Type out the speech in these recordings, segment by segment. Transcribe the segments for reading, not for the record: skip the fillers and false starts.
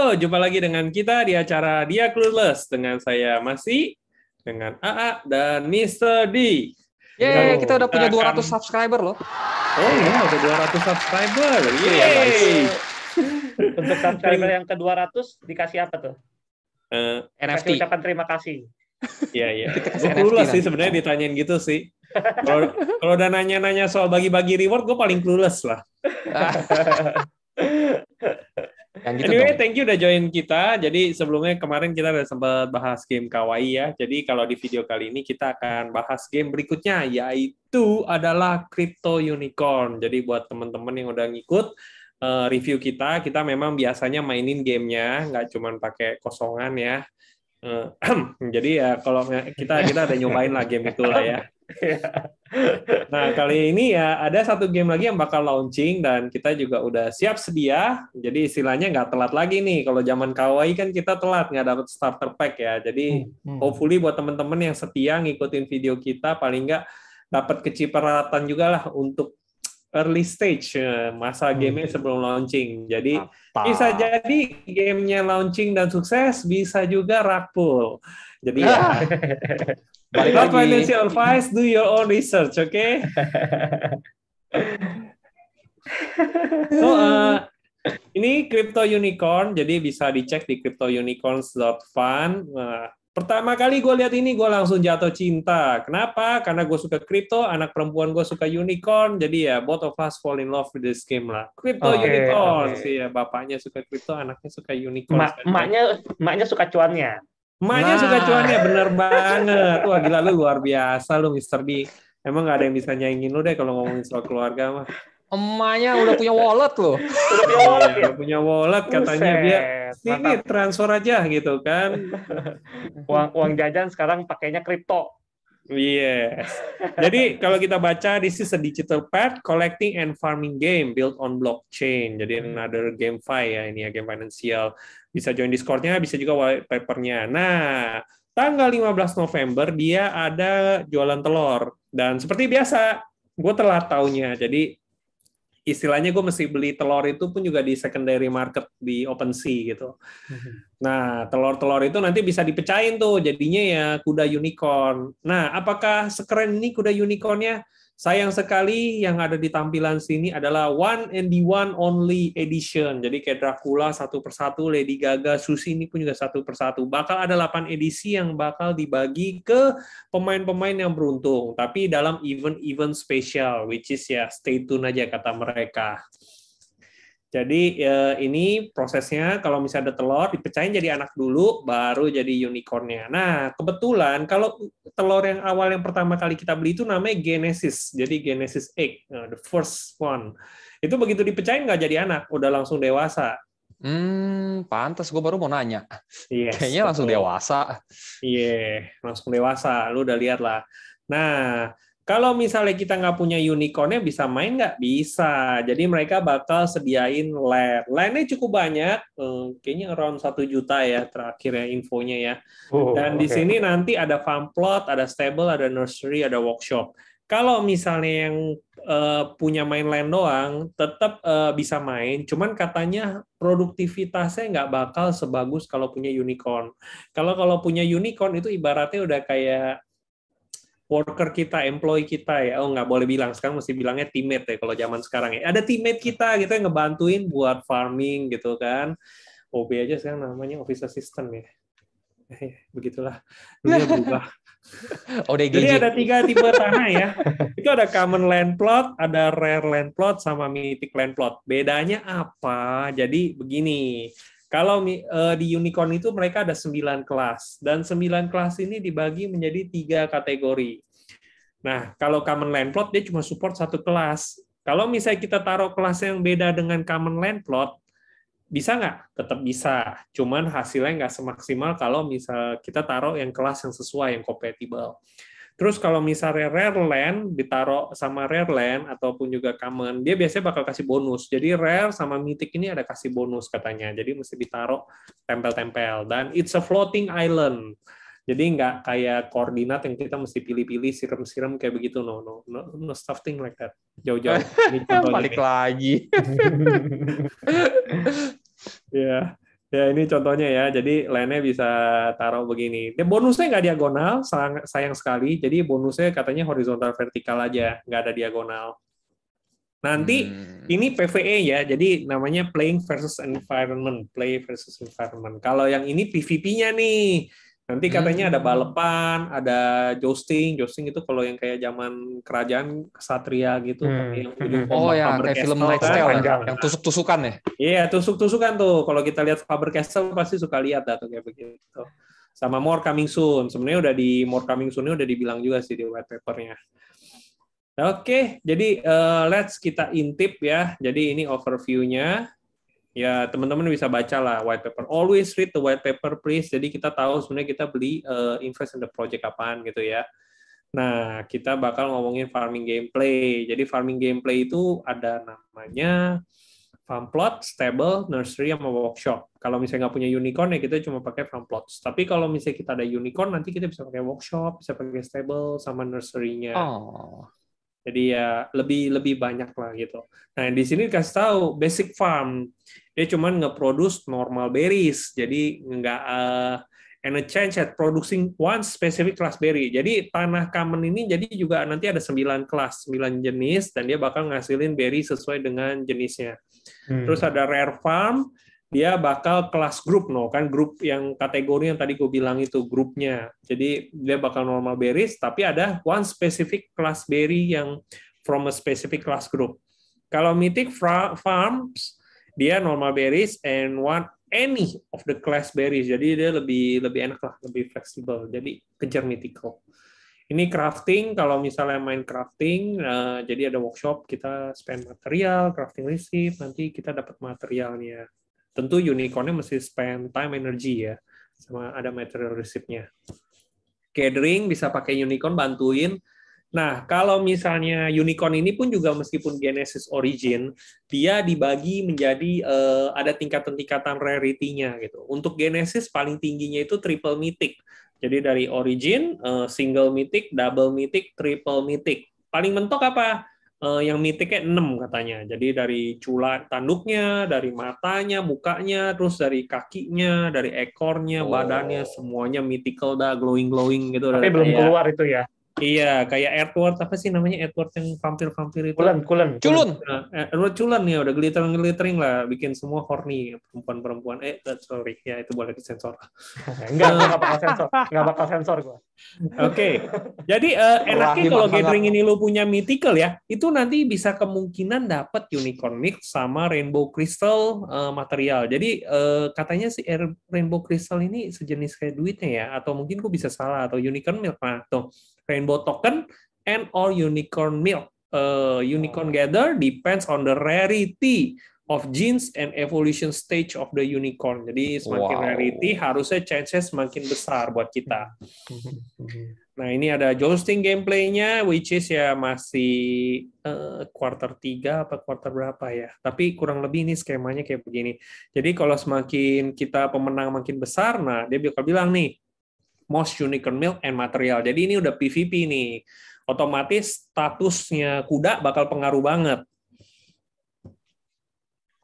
Halo, jumpa lagi dengan kita di acara Dia Clueless dengan saya Masih, dengan AA dan Mr. D. Yeay, kita udah punya 200 akan... subscriber loh. Oh iya, udah 200 subscriber. Iya, guys. Yeay. Untuk subscriber yang ke-200 dikasih apa tuh? NFT. Kasih ucapan terima kasih. Iya, iya. Kita Gue kasih clueless NFT sih nanti. sebenarnya ditanyain gitu sih. Kalau udah nanya-nanya soal bagi-bagi reward, gue paling clueless lah. Yang gitu Anyway, dong. thank you udah join kita. Jadi sebelumnya kemarin kita udah sempat bahas game kawaii ya. Jadi kalau di video kali ini kita akan bahas game berikutnya, yaitu adalah Crypto Unicorn. Jadi buat teman-teman yang udah ngikut review kita memang biasanya mainin gamenya, nggak cuma pakai kosongan ya. Jadi ya kalau kita ada nyobain lah game itu lah ya. Nah, kali ini ya ada satu game lagi yang bakal launching dan kita juga udah siap sedia. Jadi istilahnya nggak telat lagi nih. Kalau zaman kawaii kan kita telat nggak dapet starter pack ya. Jadi hopefully buat teman-teman yang setia ngikutin video kita paling nggak dapat kecipratan juga lah untuk early stage masa gamenya sebelum launching. Jadi bisa jadi gamenya launching dan sukses, bisa juga rakpul. Jadi ya Balik not lagi. financial advice, do your own research, oke? Okay? So, ini Crypto Unicorn, jadi bisa dicek di cryptounicorns.fun. Pertama kali gue lihat ini, gue langsung jatuh cinta. Kenapa? Karena gue suka crypto, anak perempuan gue suka unicorn, jadi ya both of us fall in love with this game lah. Crypto Unicorns, ya bapaknya suka crypto, anaknya suka unicorn. Emaknya suka cuannya. Emaknya suka cuannya, bener banget. Wah gila, lu luar biasa lu Mr. D. Emang gak ada yang bisa nyaingin lu deh kalau ngomongin soal keluarga mah. Emaknya udah punya wallet loh. Udah punya wallet katanya dia. Sini transfer aja gitu kan. Uang jajan sekarang pakainya kripto. Yes. Jadi kalau kita baca, this is a digital pet collecting and farming game built on blockchain. Jadi another GameFi ya, ini ya game financial. Bisa join Discord-nya, bisa juga white paper-nya. Nah, tanggal 15 November dia ada jualan telur. Dan seperti biasa, gue telat taunya. Jadi istilahnya gue mesti beli telur itu pun juga di secondary market di OpenSea gitu. Nah, telur-telur itu nanti bisa dipecahin tuh, jadinya ya kuda unicorn. Nah, apakah sekeren ini kuda unicornnya? Sayang sekali yang ada di tampilan sini adalah one and the one only edition. Jadi kayak Dracula satu persatu, Lady Gaga, Susi ini pun juga satu persatu. Bakal ada 8 edisi yang bakal dibagi ke pemain-pemain yang beruntung. Tapi dalam event-event spesial, which is ya stay tune aja kata mereka. Jadi ini prosesnya kalau misalnya ada telur dipecahin jadi anak dulu baru jadi unicornnya. Nah, kebetulan kalau telur yang awal yang pertama kali kita beli itu namanya Genesis. Jadi Genesis egg, the first one. Itu begitu dipecahin nggak jadi anak, udah langsung dewasa. Pantas gue baru mau nanya. Yes, kayaknya langsung dewasa. Iya, langsung dewasa. Lu udah lihat lah. Nah, kalau misalnya kita nggak punya unicornnya, bisa main nggak? Bisa. Jadi mereka bakal sediain land. Landnya cukup banyak, kayaknya around 1 juta ya terakhir ya infonya ya. Dan di sini nanti ada farm plot, ada stable, ada nursery, ada workshop. Kalau misalnya yang punya main land doang, tetap bisa main. Cuman katanya produktivitasnya nggak bakal sebagus kalau punya unicorn. Kalau punya unicorn itu ibaratnya udah kayak worker kita, employee kita ya. Oh, nggak boleh bilang. Sekarang mesti bilangnya teammate ya kalau zaman sekarang ya. Ada teammate kita gitu yang ngebantuin buat farming gitu kan. OB aja sekarang namanya office assistant ya. Begitulah. Dunia berubah. ODGJ. Jadi ada 3 tipe tanah ya. Itu ada common land plot, ada rare land plot, sama mythic land plot. Bedanya apa? Jadi begini. Kalau di Unicorn itu mereka ada 9 kelas, dan 9 kelas ini dibagi menjadi 3 kategori. Nah, kalau Common Land Plot, dia cuma support 1 kelas. Kalau misalnya kita taruh kelas yang beda dengan Common Land Plot, bisa nggak? Tetap bisa. Cuman hasilnya nggak semaksimal kalau misal kita taruh yang kelas yang sesuai, yang compatible. Terus kalau misalnya rare land ditaruh sama rare land ataupun juga common, dia biasanya bakal kasih bonus. Jadi rare sama mythic ini ada kasih bonus katanya. Jadi mesti ditaruh tempel-tempel. Dan it's a floating island. Jadi nggak kayak koordinat yang kita mesti pilih-pilih, siram-siram kayak begitu. No stuff thing like that. Jauh-jauh. Balik lagi. Ya. Ya, ini contohnya ya. Jadi line-nya bisa taruh begini. Dan bonusnya nggak diagonal, sayang sekali. Jadi bonusnya katanya horizontal vertikal aja, nggak ada diagonal. Nanti ini PvE ya, jadi namanya playing versus environment, play versus environment. Kalau yang ini PvP-nya nih, nanti katanya ada balapan, ada jousting. Jousting itu kalau yang kayak zaman kerajaan Ksatria gitu, pakai yang ujung Oh tombak ya, Faber kayak film Castle Night's kan. Tale ya, Panjang. yang tusuk-tusukan ya. Iya, tusuk-tusukan tuh. Kalau kita lihat Faber Castle pasti suka lihat dah tuh kayak begitu. Sama More Coming Soon. Sebenarnya udah di More Coming Soon-nya udah dibilang juga sih di white paper-nya. Oke, jadi let's kita intip ya. Jadi ini overview-nya. Ya, teman-teman bisa baca lah white paper. Always read the white paper, please. Jadi kita tahu sebenarnya kita beli invest in the project apaan gitu ya. Nah, kita bakal ngomongin farming gameplay. Jadi farming gameplay itu ada namanya farm plot, stable, nursery, sama workshop. Kalau misalnya nggak punya unicorn ya kita cuma pakai farm plots. Tapi kalau misalnya kita ada unicorn nanti kita bisa pakai workshop, bisa pakai stable, sama nursery-nya. Oh. Jadi ya lebih banyak lah gitu. Nah di sini dikasih tahu basic farm dia cuman nge-produce normal berries, jadi nggak and a change at producing one specific class berry. Jadi tanah common ini jadi juga nanti ada 9 kelas, 9 jenis dan dia bakal ngasilin berry sesuai dengan jenisnya. Terus ada rare farm, dia bakal kelas grup, kan grup yang kategori yang tadi gue bilang itu grupnya. Jadi dia bakal normal berries, tapi ada one specific class berry yang from a specific class group. Kalau mythic farms, dia normal berries and one any of the class berries. Jadi dia lebih enak lah, lebih fleksibel. Jadi kejar mythical. Ini crafting, kalau misalnya main crafting, jadi ada workshop, kita spend material, crafting receipt, nanti kita dapat materialnya. Tentu unicorn-nya mesti spend time, energy ya, sama ada material receipt-nya. Gathering, bisa pakai unicorn, bantuin. Nah, kalau misalnya unicorn ini pun juga meskipun Genesis Origin, dia dibagi menjadi ada tingkatan-tingkatan rarity-nya gitu. Untuk Genesis paling tingginya itu triple mythic. Jadi dari Origin, single mythic, double mythic, triple mythic. Paling mentok apa? Yang mythicnya 6 katanya. Jadi dari cula tanduknya, dari matanya, mukanya, terus dari kakinya, dari ekornya, badannya, semuanya mythical dah, glowing-glowing gitu. Tapi belum keluar itu ya. Iya, kayak Edward, apa sih namanya Edward yang vampir-vampir itu? Culun. Nah, Edward Cullen ya, udah glittering lah, bikin semua horny perempuan-perempuan. Sorry, ya itu boleh disensor. Nggak bakal sensor gue. Oke, jadi enaknya kalau gathering ini lo punya mythical ya, itu nanti bisa kemungkinan dapat unicorn mix sama rainbow crystal material. Jadi katanya si rainbow crystal ini sejenis kayak duitnya ya, atau mungkin gue bisa salah, atau unicorn milk. Nah, tuh rainbow token and or unicorn milk. Unicorn gather depends on the rarity of genes and evolution stage of the unicorn. Jadi semakin rarity harusnya chances semakin besar buat kita. Nah ini ada jousting gameplaynya, which is ya masih quarter 3 apa quarter berapa ya. Tapi kurang lebih ini skemanya kayak begini. Jadi kalau semakin kita pemenang makin besar, nah dia bakal bilang nih, most unicorn milk and material. Jadi ini udah PvP nih. Otomatis statusnya kuda bakal pengaruh banget.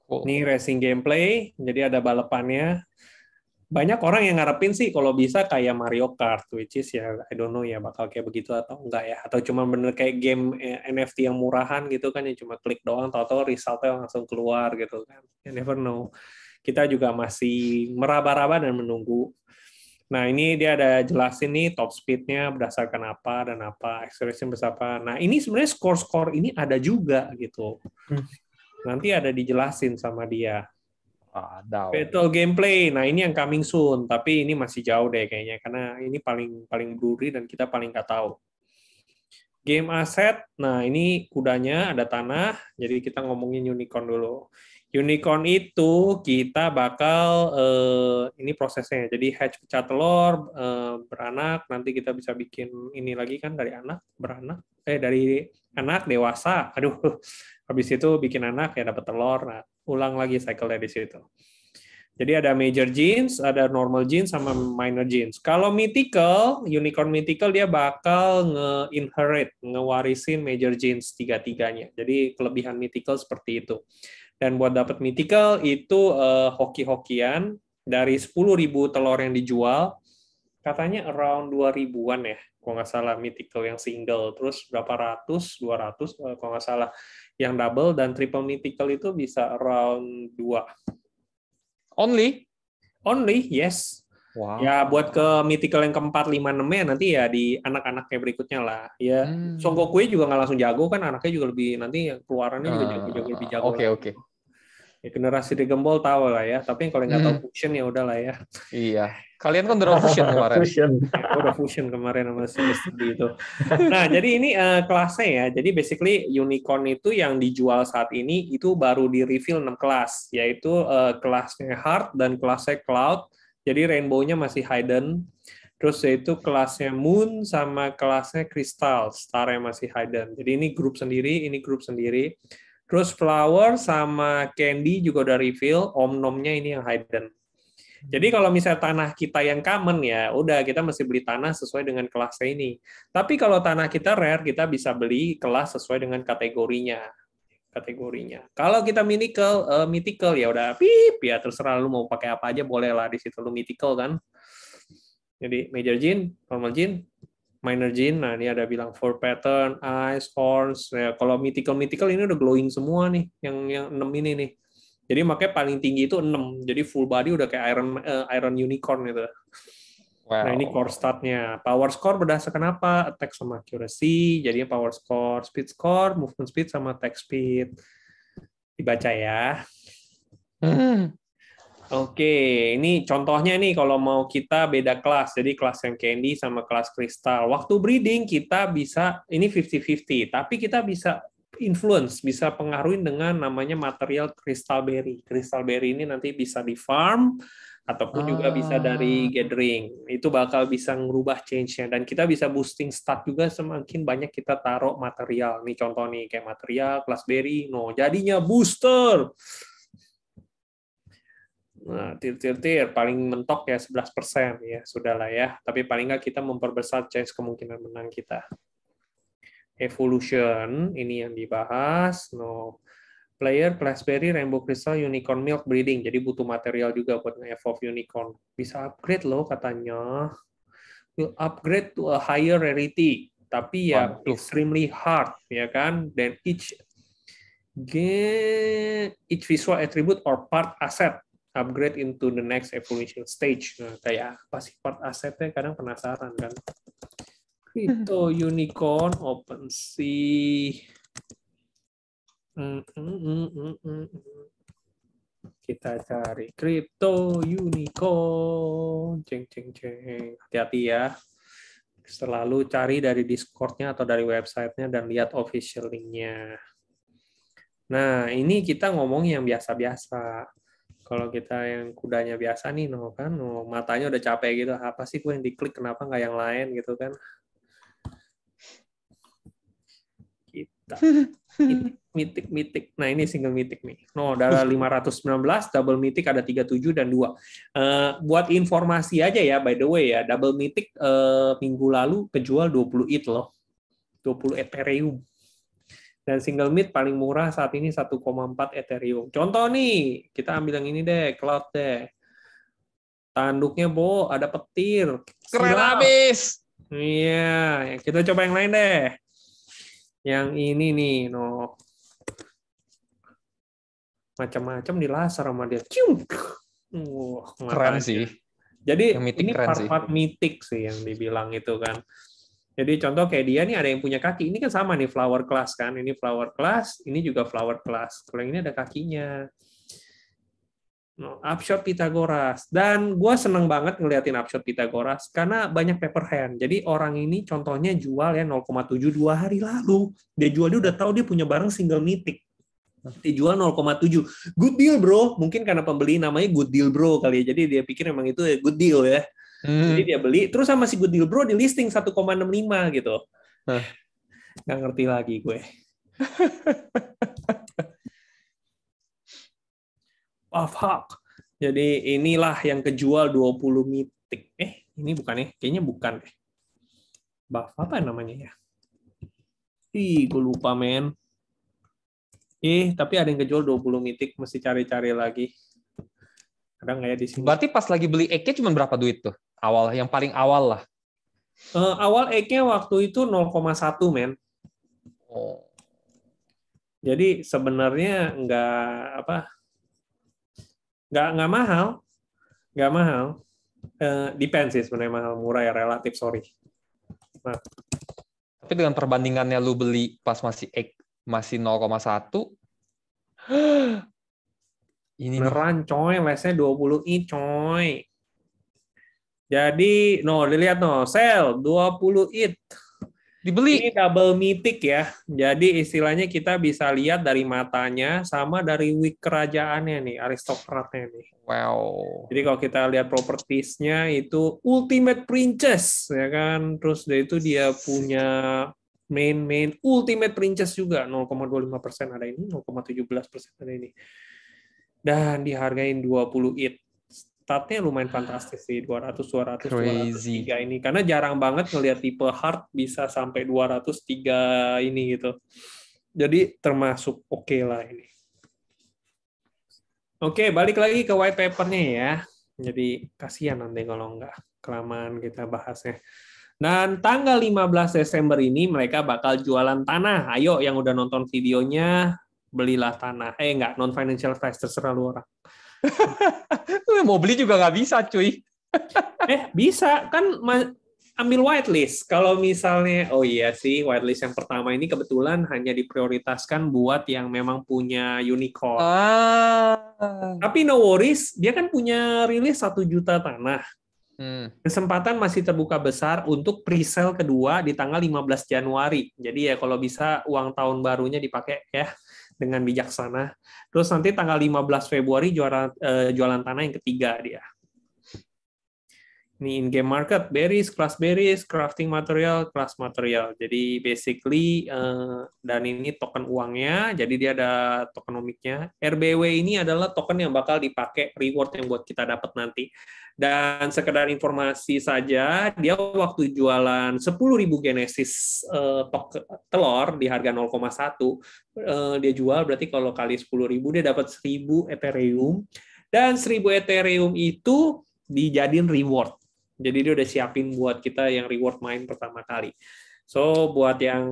Ini racing gameplay, jadi ada balapannya. Banyak orang yang ngarepin sih kalau bisa kayak Mario Kart, which is ya I don't know ya bakal kayak begitu atau enggak ya. Atau cuma bener kayak game NFT yang murahan gitu kan, yang cuma klik doang, tahu-tahu resultnya langsung keluar gitu kan. You never know. Kita juga masih meraba-raba dan menunggu. Nah, ini dia ada jelasin nih top speed-nya berdasarkan apa dan apa, acceleration berapa. Nah, ini sebenarnya skor-skor ini ada juga gitu. Nanti ada dijelasin sama dia. Battle gameplay. Nah, ini yang coming soon, tapi ini masih jauh deh kayaknya karena ini paling blurry dan kita paling nggak tahu. Game asset. Nah, ini kudanya ada tanah, jadi kita ngomongin unicorn dulu. Unicorn itu kita bakal ini prosesnya. Jadi hatch pecah telur, beranak, nanti kita bisa bikin ini lagi kan dari anak, beranak, dari anak dewasa. Aduh, habis itu bikin anak ya dapat telur. Nah, ulang lagi cycle dari situ. Jadi ada major genes, ada normal genes sama minor genes. Kalau mythical, unicorn mythical dia bakal nge-inherit, ngewarisin major genes tiga-tiganya. Jadi kelebihan mythical seperti itu. Dan buat dapat mythical itu hoki-hokian. Dari 10.000 telur yang dijual, katanya around 2.000-an ya, kalau nggak salah mythical yang single. Terus berapa ratus, 200 kalau nggak salah yang double, dan triple mythical itu bisa around 2. Only, yes. Wow. Ya buat ke mythical yang keempat, 5, 6 ya nanti ya di anak-anaknya berikutnya lah. Ya, Son Goku juga nggak langsung jago kan, anaknya juga lebih, nanti yang keluarannya juga jago-jago, lebih jago lah. Oke. Ya, generasi Dragon Ball tahu lah ya, tapi kalau nggak tahu fusion ya udahlah ya. Iya. Kalian kan udah fusion kemarin. Fusion. Ya, aku udah fusion kemarin sama si Mr. D itu. Nah, jadi ini kelasnya ya. Jadi basically unicorn itu yang dijual saat ini itu baru di reveal 6 kelas, yaitu kelasnya Heart dan kelasnya Cloud. Jadi rainbow-nya masih hidden. Terus yaitu kelasnya Moon sama kelasnya Crystal, star-nya masih hidden. Jadi ini grup sendiri, ini grup sendiri. Terus Flower sama Candy juga udah reveal, Om-Nomnya ini yang hidden. Jadi kalau misalnya tanah kita yang common ya, udah kita mesti beli tanah sesuai dengan kelasnya ini. Tapi kalau tanah kita rare, kita bisa beli kelas sesuai dengan kategorinya. Kalau kita mythical ya udah ya terserah lu mau pakai apa aja, boleh lah di situ lu mythical kan. Jadi major gene, normal gene, minor gene. Nah, ini ada bilang four pattern, eyes, horns. Ya, kalau mythical ini udah glowing semua nih, yang 6 ini nih. Jadi makanya paling tinggi itu 6. Jadi full body udah kayak Iron Unicorn gitu. Wow. Nah, ini core statnya. Power score berdasarkan apa? Attack sama accuracy. Jadinya power score, speed score, movement speed sama attack speed. Dibaca ya. Oke, ini contohnya nih kalau mau kita beda kelas. Jadi kelas yang Candy sama kelas Crystal. Waktu breeding kita bisa, ini 50-50, tapi kita bisa influence, bisa pengaruhin dengan namanya material Crystal Berry. Crystal Berry ini nanti bisa di farm, ataupun juga bisa dari gathering. Itu bakal bisa ngerubah change-nya. Dan kita bisa boosting stat juga semakin banyak kita taruh material. Nih contoh nih, kayak material, kelas berry, no, jadinya booster. Nah, tir, paling mentok ya 11%, ya sudahlah ya. Tapi paling nggak kita memperbesar chance kemungkinan menang kita. Evolution, ini yang dibahas. No. Player, Classberry, Rainbow Crystal, Unicorn Milk breeding. Jadi butuh material juga buat nge-evolve Unicorn. Bisa upgrade loh katanya. Will upgrade to a higher rarity. Tapi ya extremely hard, ya kan? Dan each visual attribute or part asset upgrade into the next evolution stage. Nah, kayak apa sih part assetnya? Kadang penasaran kan. Crypto Unicorn OpenSea. Kita cari Crypto Unicorn. Ceng. Hati-hati ya. Selalu cari dari Discord-nya atau dari website-nya dan lihat official link-nya. Nah, ini kita ngomong yang biasa-biasa. Kalau kita yang kudanya biasa nih, matanya udah capek gitu. Apa sih gue yang diklik, kenapa nggak yang lain gitu kan? Kita mythic. Nah, ini single mythic nih. Ada 519, double mythic ada 37 dan 2. Buat informasi aja ya, by the way ya, double mythic minggu lalu kejual 20 ETH loh. 20 Ethereum. Dan single myth paling murah saat ini 1,4 Ethereum. Contoh nih, kita ambil yang ini deh, Cloud deh. Tanduknya, Bo, ada petir. Keren abis. Iya, kita coba yang lain deh. Yang ini nih, macam-macam di laser sama dia. Keren sih. Jadi ini part-part mythic sih yang dibilang itu kan. Jadi contoh kayak dia nih ada yang punya kaki. Ini kan sama nih flower class kan. Ini flower class, ini juga flower class. Kalau yang ini ada kakinya. Upshot Pythagoras. Dan gue seneng banget ngeliatin Upshot Pythagoras karena banyak paper hand. Jadi orang ini contohnya jual ya 0,7 2 hari lalu. Dia jual, dia udah tahu dia punya barang single mythic. Dijual 0,7. Good deal, bro. Mungkin karena pembeli namanya good deal, bro kali ya. Jadi dia pikir emang itu good deal ya. Jadi dia beli, terus sama si good deal, bro, di listing 1,65 gitu. Nggak ngerti lagi gue. Fuck. Jadi inilah yang kejual 20 mythic. Ini bukan ya? Kayaknya bukan deh. Apa namanya ya? Gue lupa, men. Tapi ada yang kejual 20 mythic, mesti cari-cari lagi. Ada nggak ya di sini? Berarti pas lagi beli egg-nya cuma berapa duit tuh? Awal, yang paling awal lah. Awal egg-nya waktu itu 0,1 men. Oh. Jadi sebenarnya nggak mahal, nggak mahal. Depends sih sebenarnya mahal murah ya relatif, sorry. Nah, Tapi dengan perbandingannya lu beli pas masih egg masih 0,1, ini nih. beneran coy, lesnya 20 i coy. Jadi, dilihat sell 20 it. Dibeli. Ini double mythic ya. Jadi istilahnya kita bisa lihat dari matanya sama dari wig kerajaannya nih, aristokratnya nih. Wow. Jadi kalau kita lihat propertiesnya itu Ultimate Princess ya kan. Terus dia punya main Ultimate Princess juga 0,25% ada ini, 0,17% ada ini. Dan dihargain 20 it. Statnya lumayan fantastis sih, 200, Crazy. 203 ini. Karena jarang banget ngelihat tipe hard bisa sampai 203 ini gitu. Jadi termasuk oke lah ini. Oke, balik lagi ke white paper-nya ya. Jadi kasihan nanti kalau nggak kelamaan kita bahasnya. Dan tanggal 15 Desember ini mereka bakal jualan tanah. Ayo yang udah nonton videonya, belilah tanah. Nggak, non-financial advice, terserah lu orang. Mau beli juga nggak bisa, cuy. Bisa. Kan ambil whitelist. Kalau misalnya, oh iya sih, whitelist yang pertama ini kebetulan hanya diprioritaskan buat yang memang punya unicorn. Tapi no worries, dia kan punya rilis 1 juta tanah. Kesempatan masih terbuka besar untuk pre-sale kedua di tanggal 15 Januari. Jadi ya kalau bisa uang tahun barunya dipakai ya dengan bijaksana. Terus nanti tanggal 15 Februari jualan tanah yang ketiga dia. Ini in-game market, berries, class berries, crafting material, class material. Jadi basically, dan ini token uangnya, jadi dia ada tokenomiknya. RBW ini adalah token yang bakal dipakai reward yang buat kita dapat nanti. Dan sekedar informasi saja, dia waktu jualan 10.000 Genesis telur di harga 0,1, dia jual berarti kalau kali 10.000 dia dapat 1.000 Ethereum. Dan 1.000 Ethereum itu dijadiin reward. Jadi dia udah siapin buat kita yang reward main pertama kali. So buat yang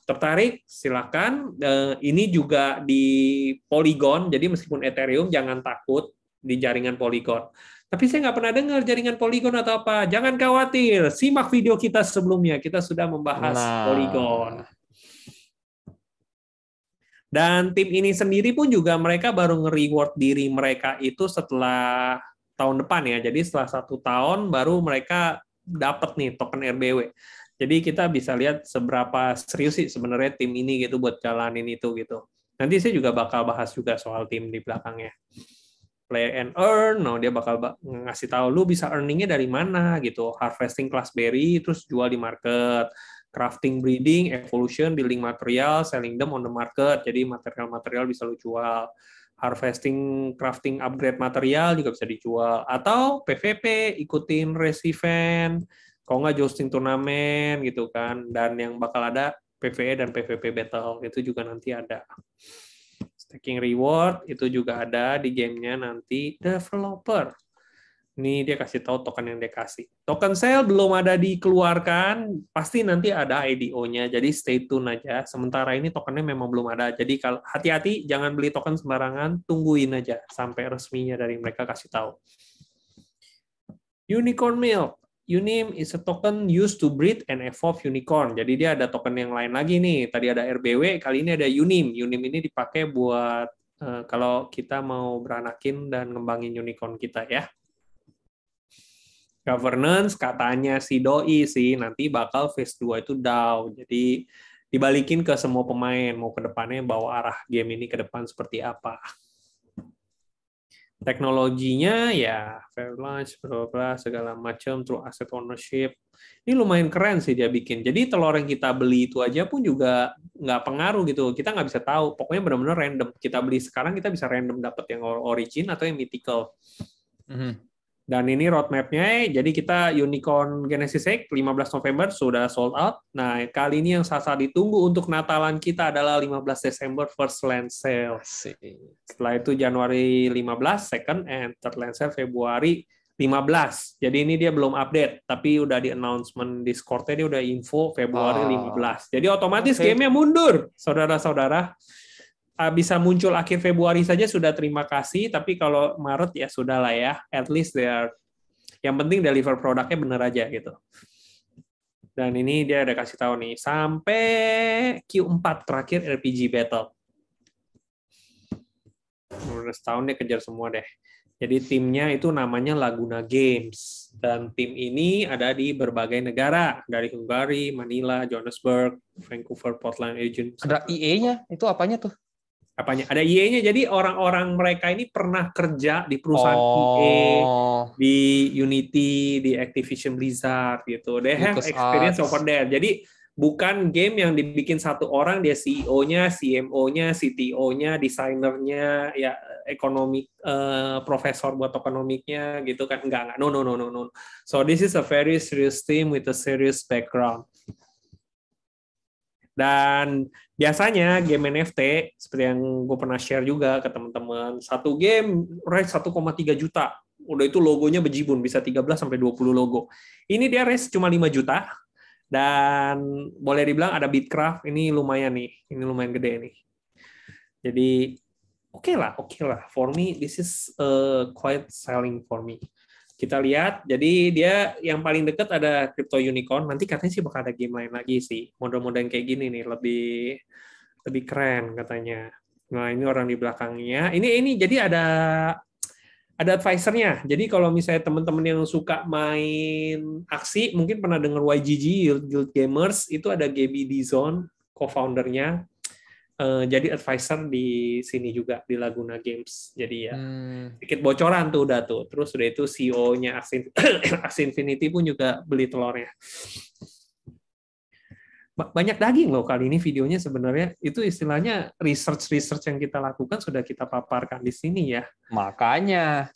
tertarik silakan. Ini juga di Polygon. Jadi meskipun Ethereum jangan takut di jaringan Polygon. Tapi saya nggak pernah dengar jaringan Polygon atau apa. Jangan khawatir. Simak video kita sebelumnya. Kita sudah membahas Polygon. Dan tim ini sendiri pun juga mereka baru nge-reward diri mereka itu setelah tahun depan ya. Jadi setelah 1 tahun baru mereka dapat nih token RBW. Jadi kita bisa lihat seberapa serius sih sebenarnya tim ini gitu buat jalanin itu gitu. Nanti saya juga bakal bahas juga soal tim di belakangnya. Play and earn, dia bakal ngasih tahu lu bisa earningnya dari mana gitu. Harvesting class berry, terus jual di market. Crafting, breeding, evolution, building material, selling them on the market. Jadi material-material bisa lu jual. Harvesting, crafting, upgrade material juga bisa dijual. Atau PVP, ikutin race event, kalau nggak jousting turnamen gitu kan. Dan yang bakal ada PvE dan PVP battle, itu juga nanti ada. Stacking reward, itu juga ada di gamenya nanti. Developer. Ini dia kasih tahu token yang dia kasih. Token sale belum ada dikeluarkan, pasti nanti ada IDO-nya, jadi stay tune aja. Sementara ini tokennya memang belum ada, jadi kalau hati-hati jangan beli token sembarangan, tungguin aja sampai resminya dari mereka kasih tahu. Unicorn Milk. Unim is a token used to breed and evolve unicorn. Jadi dia ada token yang lain lagi nih. Tadi ada RBW, kali ini ada Unim. Unim ini dipakai buat kalau kita mau beranakin dan ngembangin unicorn kita ya. Governance katanya si doi sih nanti bakal phase 2 itu DAO. Jadi dibalikin ke semua pemain mau ke depannya bawa arah game ini ke depan seperti apa. Teknologinya ya fair lunch, bla segala macam, true asset ownership. Ini lumayan keren sih dia bikin. Jadi telur yang kita beli itu aja pun juga nggak pengaruh gitu. Kita nggak bisa tahu. Pokoknya benar-benar random. Kita beli sekarang kita bisa random dapat yang origin atau yang mythical. Dan ini roadmap-nya, jadi kita Unicorn Genesis Egg 15 November sudah sold out. Nah, kali ini yang sangat ditunggu untuk Natalan kita adalah 15 Desember first land sale. Asik. Setelah itu Januari 15 second and third land sale Februari 15. Jadi ini dia belum update, tapi udah di announcement Discord-nya dia udah info Februari 15. Jadi otomatis gamenya mundur, saudara-saudara. Bisa muncul akhir Februari saja sudah terima kasih, tapi kalau Maret ya sudah lah ya. At least they are, yang penting deliver produknya bener aja gitu. Dan ini dia ada kasih tahu nih, sampai Q4 terakhir RPG Battle. Udah setahun dia kejar semua deh. Jadi timnya itu namanya Laguna Games. Dan tim ini ada di berbagai negara. Dari Hungary, Manila, Johannesburg, Vancouver, Portland, Eugene. Ada IE-nya? Itu apanya tuh? Apanya? Ada IE-nya. Jadi orang-orang mereka ini pernah kerja di perusahaan IE, di Unity, di Activision Blizzard gitu. They have experience over there. Jadi bukan game yang dibikin satu orang, dia CEO-nya, CMO-nya, CTO-nya, desainernya, ya ekonomik, profesor buat ekonomiknya gitu kan. Enggak. No. So this is a very serious team with a serious background. Dan biasanya game NFT, seperti yang gue pernah share juga ke teman-teman, satu game raise 1,3 juta. Udah itu logonya bejibun, bisa 13-20 logo. Ini dia raise cuma 5 juta. Dan boleh dibilang ada Bitcraft, ini lumayan nih. Ini lumayan gede nih. Jadi, oke lah. For me, this is quite selling for me. Kita lihat, jadi dia yang paling dekat ada Crypto Unicorn. Nanti katanya sih bakal ada game lain lagi sih. Model-model yang kayak gini nih, lebih keren katanya. Nah, ini orang di belakangnya. Ini jadi ada advisor-nya. Jadi kalau misalnya teman-teman yang suka main aksi, mungkin pernah dengar YGG, Guild Gamers, itu ada Gaby Dizon, co-foundernya. Jadi advisor di sini juga di Laguna Games. Jadi ya sedikit bocoran tuh udah tuh. Terus udah itu CEO-nya Axie Infinity pun juga beli telurnya. Banyak daging loh kali ini videonya sebenarnya. Itu istilahnya research yang kita lakukan sudah kita paparkan di sini ya. Makanya.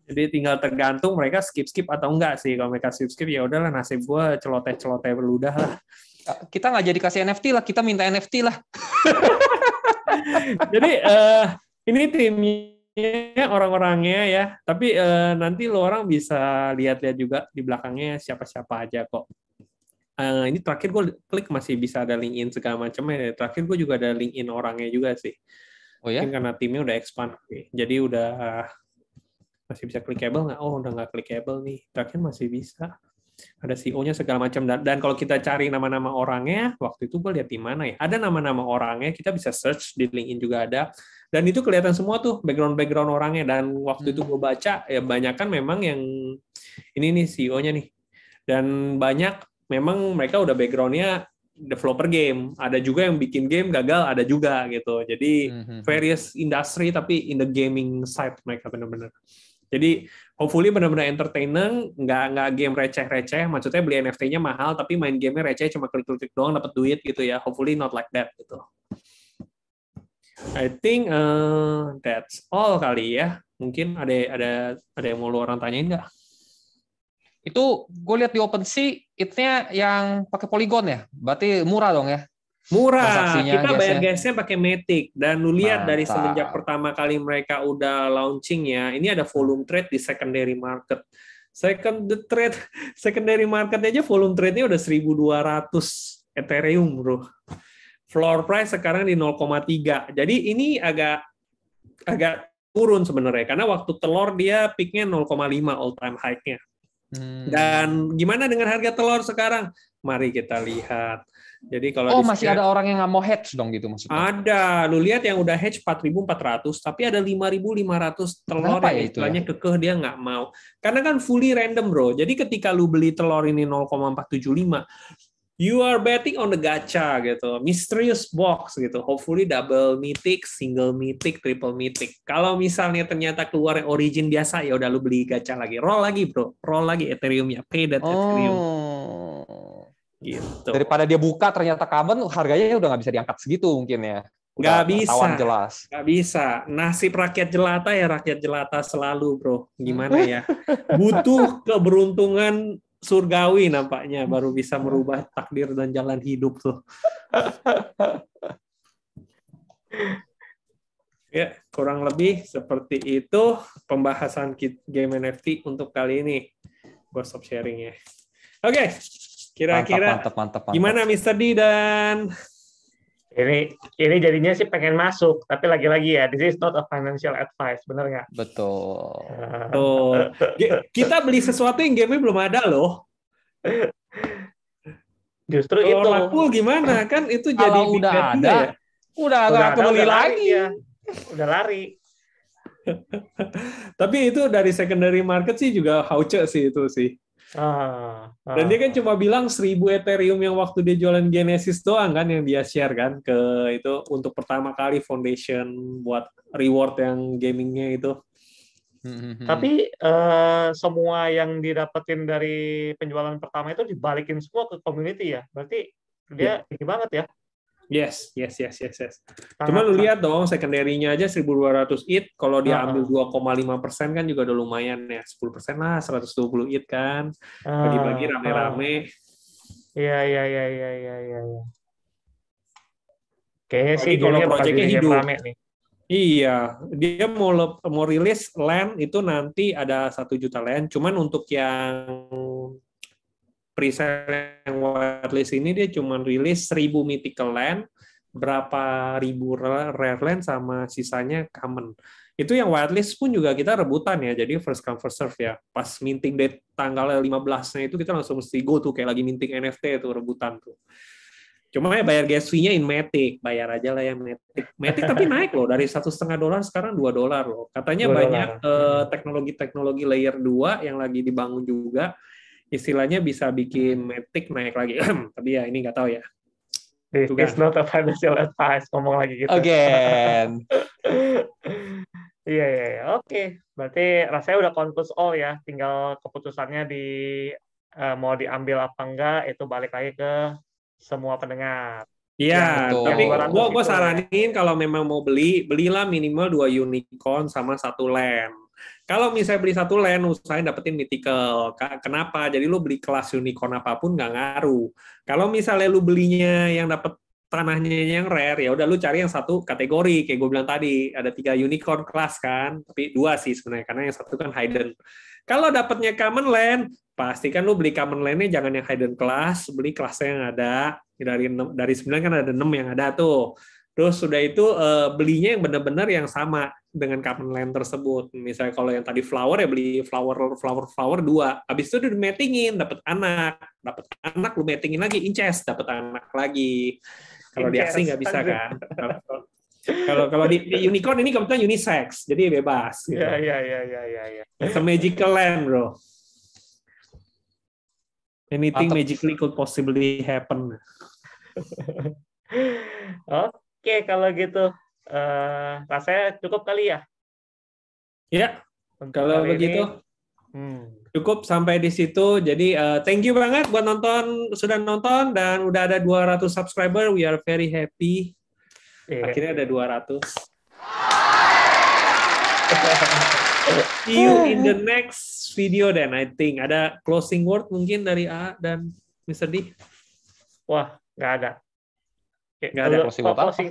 Jadi tinggal tergantung mereka skip atau enggak sih. Kalau mereka skip ya udahlah, nasib gua celoteh berludah lah. Kita nggak jadi kasih NFT lah, kita minta NFT lah. Jadi ini timnya orang-orangnya ya, tapi nanti lo orang bisa lihat-lihat juga di belakangnya siapa-siapa aja kok. Ini terakhir gue klik masih bisa ada link in segala macamnya. Terakhir gue juga ada link in orangnya juga sih. Oh ya? Mungkin karena timnya udah expand, jadi udah masih bisa clickable nggak? Oh udah nggak clickable nih. Terakhir masih bisa. Ada CEO-nya segala macam, dan kalau kita cari nama-nama orangnya, waktu itu gue lihat di mana ya, ada nama-nama orangnya, kita bisa search di LinkedIn juga ada, dan itu kelihatan semua tuh background orangnya. Dan waktu itu gue baca ya banyak kan memang yang ini nih CEO-nya nih, dan banyak memang mereka udah background-nya developer game, ada juga yang bikin game gagal, ada juga gitu. Jadi various industry tapi in the gaming side mereka benar-benar. Jadi hopefully benar-benar entertainer, nggak game receh-receh. Maksudnya beli NFT-nya mahal, tapi main game-nya receh, cuma klik-klik doang dapat duit gitu ya. Hopefully not like that gitu. I think that's all kali ya. Mungkin ada yang mau lu orang tanyain nggak? Itu gue lihat di OpenSea, itnya yang pakai Polygon ya, berarti murah dong ya? Murah, kita bayar gasnya pakai Matic, dan lu lihat dari semenjak pertama kali mereka udah launching ya, ini ada volume trade di secondary market. Secondary market aja volume trade-nya udah 1.200 Ethereum, bro. Floor price sekarang di 0,3. Jadi ini agak turun sebenarnya, karena waktu telur dia peak-nya 0,5 all time high-nya. Dan gimana dengan harga telur sekarang? Mari kita lihat. Jadi kalau masih ada orang yang nggak mau hedge dong gitu maksudnya? Ada, lu lihat yang udah hedge 4.400, tapi ada 5.500 telur yang istilahnya kekeh dia nggak mau. Karena kan fully random bro. Jadi ketika lu beli telur ini 0,475, you are betting on the gacha gitu, mysterious box gitu. Hopefully double mythic, single mythic, triple mythic. Kalau misalnya ternyata keluar yang origin biasa, ya udah lu beli gacha lagi, roll lagi bro, roll lagi Ethereum-nya, pay that Ethereum. Gitu. Daripada dia buka ternyata common, harganya udah nggak bisa diangkat segitu mungkin ya. Nggak Udah bisa. ketahuan jelas. Nggak bisa. Nasib rakyat jelata ya rakyat jelata selalu, bro. Gimana ya? Butuh keberuntungan surgawi nampaknya baru bisa merubah takdir dan jalan hidup tuh. Ya, kurang lebih seperti itu pembahasan game NFT untuk kali ini. Workshop sharing-nya. Oke, kira-kira Mantap. gimana Mr. D dan Ini jadinya sih pengen masuk, tapi lagi-lagi ya, this is not a financial advice, bener nggak? Betul. tuh, kita beli sesuatu yang game-nya belum ada loh. Justru Kalau itu. laku gimana kan itu jadi Kalau big udah bet juga ada, ya. udah nggak kebeli udah lagi. ya. Udah lari. Tapi itu dari secondary market sih juga hauce sih itu sih. Dan dia kan cuma bilang 1.000 Ethereum yang waktu dia jualan Genesis doang kan yang dia share kan ke itu untuk pertama kali foundation buat reward yang gamingnya itu. Tapi semua yang didapetin dari penjualan pertama itu dibalikin semua ke community ya. Berarti dia tinggi banget ya. Yes. Cuma lu lihat dong, secondary-nya aja 1.200 ETH, kalau dia ambil 2,5% kan juga udah lumayan ya, 10% lah, 120 ETH kan, bagi-bagi rame-rame. Iya. Kayaknya sih kalau gamenya bakal proyeknya jadi hidup. rame nih. Iya, dia mau rilis land itu nanti ada 1 juta land, cuman untuk yang presale yang whitelist ini dia cuma rilis 1.000 mythical land, berapa ribu rare land sama sisanya common. Itu yang whitelist pun juga kita rebutan ya, jadi first come first serve ya. Pas minting date tanggal 15-nya itu kita langsung mesti go tuh kayak lagi minting NFT itu rebutan tuh. Cuma ya bayar gas fee-nya in Matic, bayar aja lah ya Matic. Matic tapi naik loh dari $1,5 sekarang $2 loh. Katanya banyak teknologi layer 2 yang lagi dibangun juga. Istilahnya bisa bikin Matic naik lagi. Tapi ya ini nggak tahu ya. It's not a financial advice, ngomong lagi gitu. Again. Iya. Oke. Berarti rasanya udah conclude all ya. Tinggal keputusannya mau diambil apa enggak, itu balik lagi ke semua pendengar. Iya, tapi gue saranin kalau memang mau belilah minimal 2 unicorn sama 1 land. Kalau misalnya beli 1 land, usahain dapetin mythical. Kenapa? Jadi lu beli kelas unicorn apapun nggak ngaruh. Kalau misalnya lu belinya yang dapet tanahnya yang rare, ya udah lu cari yang satu kategori. Kayak gue bilang tadi, ada 3 unicorn kelas kan, tapi 2 sih sebenarnya, karena yang satu kan hidden. Kalau dapetnya common land, pastikan lu beli common land-nya jangan yang hidden class, beli kelasnya yang ada. Dari 9 kan ada 6 yang ada tuh. Terus sudah itu belinya yang benar-benar yang sama dengan common land tersebut. Misalnya kalau yang tadi flower ya beli flower 2. Habis itu udah matingin, dapat anak lu matingin lagi, incest dapat anak lagi. Kalau di asing nggak bisa kan. Kalau di unicorn ini kebetulan unisex, jadi bebas. Gitu. Iya. It's a magical land, bro. Anything magically could possibly happen. Oke, kalau gitu rasanya cukup kali ya. Ya, kalau begitu cukup sampai di situ. Jadi thank you banget buat sudah nonton dan udah ada 200 subscriber. We are very happy. Akhirnya ada 200. See you in the next video then, I think. Ada closing word mungkin dari A dan Mr. D? Wah, nggak ada. Nggak ada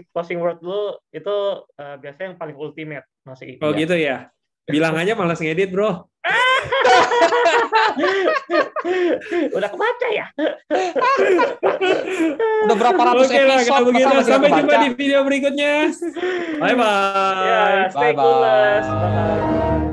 closing word lu itu biasanya yang paling ultimate masih. Oh gitu ya. Bilang aja malas ngedit, bro. Udah kebaca ya? Udah berapa ratus episode? Sampai jumpa di video berikutnya. Bye-bye. Stay cool. Bye-bye.